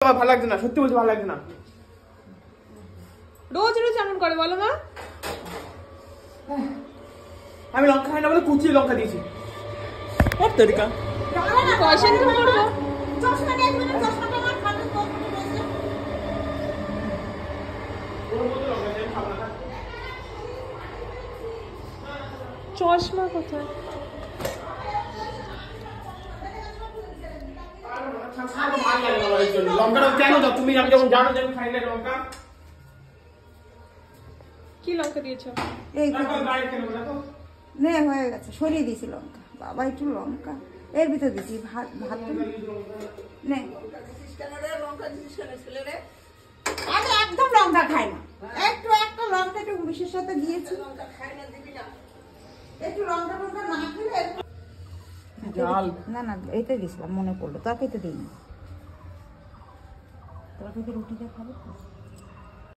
ভালো লাগছে না, সত্যি বলছি ভালো লাগছে না। রোজ রোজ এমন করে বলো না? আমি লঙ্কা খাই না বলে কুচিয়ে লঙ্কা দিয়েছি। ওর তরিকা পয়সা দিতে করবো। চশমা কোথায়? তুমি যখন জানো যে আমি খাই না লঙ্কা। কি লঙ্কা দিয়েছো? নে হয়ে গেছে, সরিয়ে দিয়েছি লঙ্কা। বাবা একটু লঙ্কা এর ভিতরে দিচ্ছি, ভাত নে। আমি একদম লঙ্কা খাই না, একটা লঙ্কা একটু বিশের সাথে দিয়েছি। একটু লঙ্কা না খেলে না এইতে দিয়েছিলাম, মনে পড়লো। তরকারিতে দিইনি, তরকারিতে রুটিটা খাবো তো।